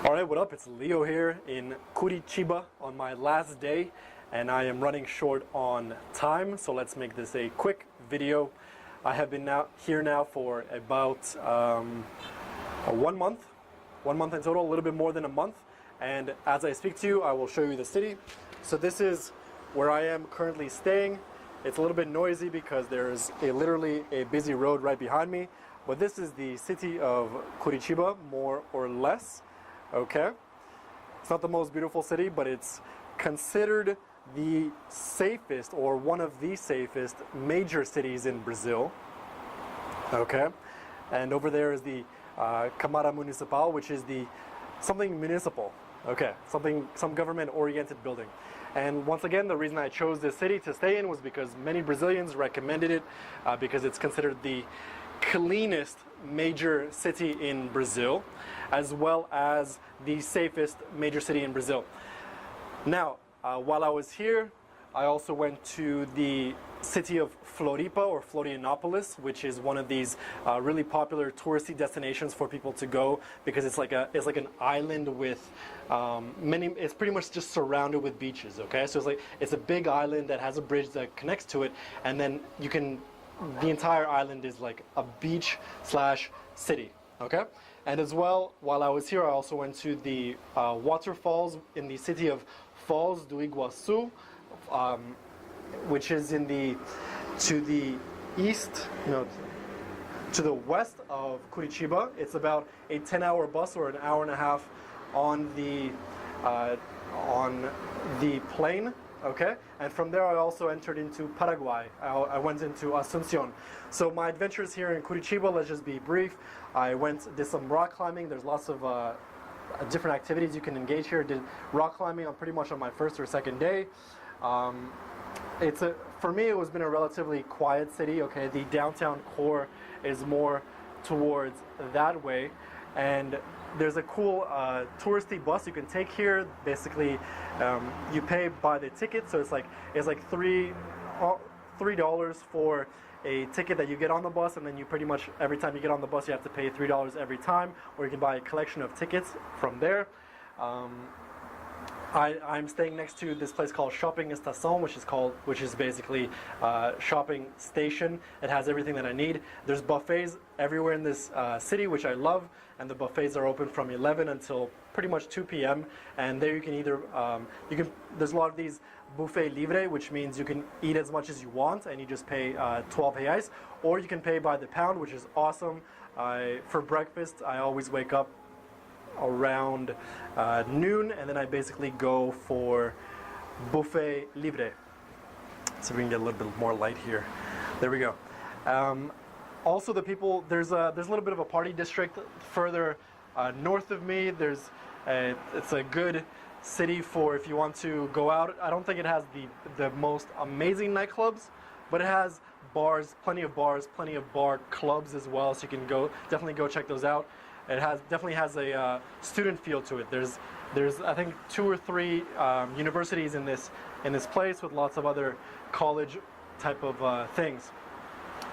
Alright, what up? It's Leo here in Curitiba on my last day, and I am running short on time, so let's make this a quick video. I have been here now for about 1 month. 1 month in total, a little bit more than a month. And as I speak to you, I will show you the city. So this is where I am currently staying. It's a little bit noisy because there's literally a busy road right behind me. But this is the city of Curitiba, more or less. Okay? It's not the most beautiful city, but it's considered the safest, or one of the safest major cities in Brazil. Okay? And over there is the Câmara Municipal, which is something municipal. Okay, some government-oriented building. And once again, the reason I chose this city to stay in was because many Brazilians recommended it because it's considered the cleanest major city in Brazil, as well as the safest major city in Brazil. Now, while I was here, I also went to the city of Floripa, or Florianopolis, which is one of these really popular touristy destinations for people to go, because it's like an island with it's pretty much just surrounded with beaches. Okay, so it's a big island that has a bridge that connects to it, and then the entire island is like a beach / city. Okay, and as well, while I was here, I also went to the waterfalls in the city of Foz Do Iguacu, which is to the east, to the west of Curitiba. It's about a 10-hour bus or an hour and a half on the plane. Okay, and from there I also entered into Paraguay. I went into Asunción. So my adventures here in Curitiba, let's just be brief. I did some rock climbing. There's lots of different activities you can engage here. Did rock climbing pretty much on my first or second day. For me, it has been a relatively quiet city. Okay, the downtown core is more towards that way, and there's a cool touristy bus you can take here. Basically, you pay by the ticket, so it's like $3 for a ticket that you get on the bus, and then you pretty much every time you get on the bus you have to pay $3 every time, or you can buy a collection of tickets from there. I'm staying next to this place called Shopping Estação, which is basically shopping station. It has everything that I need. There's buffets everywhere in this city, which I love, and the buffets are open from 11 until pretty much 2 p.m. And there you can either there's a lot of these buffet livre, which means you can eat as much as you want, and you just pay 12 reais, or you can pay by the pound, which is awesome. For breakfast, I always wake up around noon, and then I basically go for buffet libre. So we can get a little bit more light here. There we go. Also, the people, there's a little bit of a party district further north of me. It's a good city for if you want to go out. I don't think it has the most amazing nightclubs, but it has bars, plenty of bar clubs as well, so you can definitely go check those out. It definitely has a student feel to it. There's I think 2 or 3 universities in this place, with lots of other college type of things.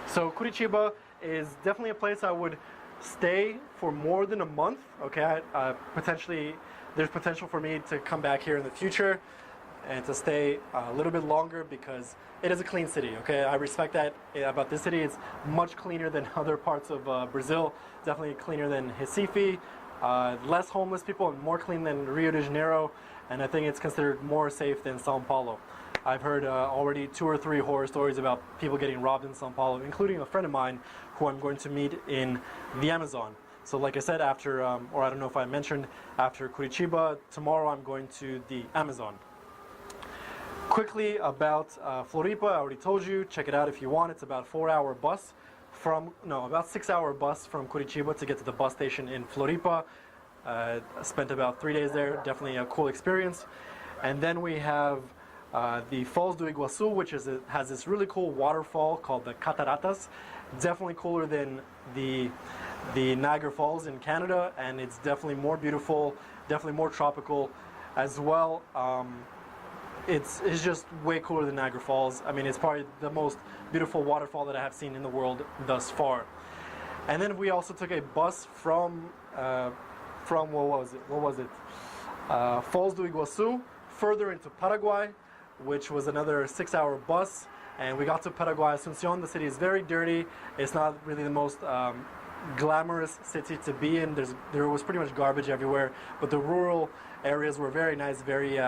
So Curitiba is definitely a place I would stay for more than a month. Okay, there's potential for me to come back here in the future and to stay a little bit longer, because it is a clean city. Okay, I respect that about this city. It's much cleaner than other parts of Brazil. Definitely cleaner than Recife. Less homeless people, and more clean than Rio de Janeiro. And I think it's considered more safe than São Paulo. I've heard already 2 or 3 horror stories about people getting robbed in São Paulo, including a friend of mine who I'm going to meet in the Amazon. So like I said, after, or I don't know if I mentioned, after Curitiba, tomorrow I'm going to the Amazon. Quickly about Floripa, I already told you, check it out if you want. It's about 4-hour bus about 6-hour bus from Curitiba to get to the bus station in Floripa. I spent about 3 days there, definitely a cool experience. And then we have the Foz do Iguacu, which has this really cool waterfall called the Cataratas. Definitely cooler than the Niagara Falls in Canada, and it's definitely more beautiful, definitely more tropical as well. It's just way cooler than Niagara Falls. I mean, it's probably the most beautiful waterfall that I have seen in the world thus far. And then we also took a bus from from, what was it? Foz do Iguacu, further into Paraguay, which was another 6-hour bus. And we got to Paraguay, Asuncion. The city is very dirty. It's not really the most glamorous city to be in. There was pretty much garbage everywhere, but the rural areas were very nice, very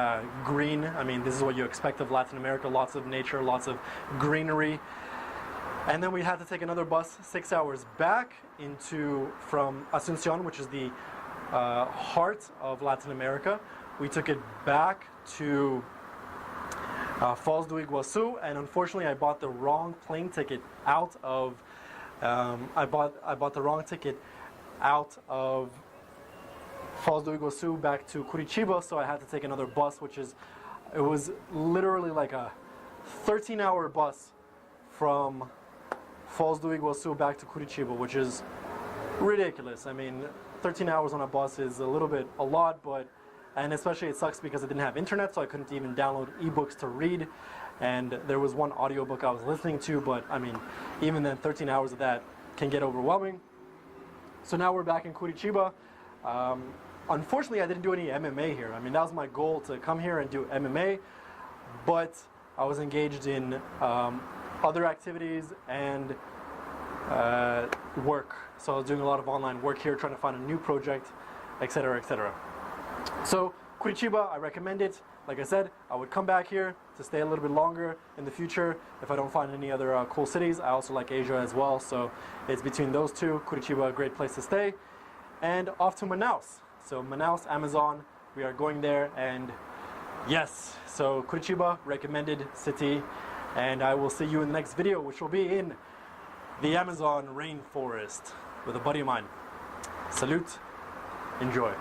green. I mean, this is what you expect of Latin America, lots of nature, lots of greenery. And then we had to take another bus 6 hours back from Asuncion, which is the heart of Latin America. We took it back to Foz do Iguacu, and unfortunately I bought the wrong plane ticket out of I bought the wrong ticket out of Foz do Iguacu back to Curitiba, so I had to take another bus, it was literally like a 13-hour bus from Foz do Iguacu back to Curitiba, which is ridiculous. I mean, 13 hours on a bus is a lot, and especially it sucks because I didn't have internet, so I couldn't even download ebooks to read. And there was one audiobook I was listening to, but I mean, even then 13 hours of that can get overwhelming. So now we're back in Curitiba. Unfortunately, I didn't do any MMA here. I mean, that was my goal, to come here and do MMA, but I was engaged in other activities and work. So I was doing a lot of online work here, trying to find a new project, etc., etc. So Curitiba, I recommend it. Like I said, I would come back here to stay a little bit longer in the future if I don't find any other cool cities. I also like Asia as well, so it's between those two. Curitiba, a great place to stay. And off to Manaus. So Manaus, Amazon, we are going there, and yes, so Curitiba, recommended city, and I will see you in the next video, which will be in the Amazon rainforest with a buddy of mine. Salute, enjoy.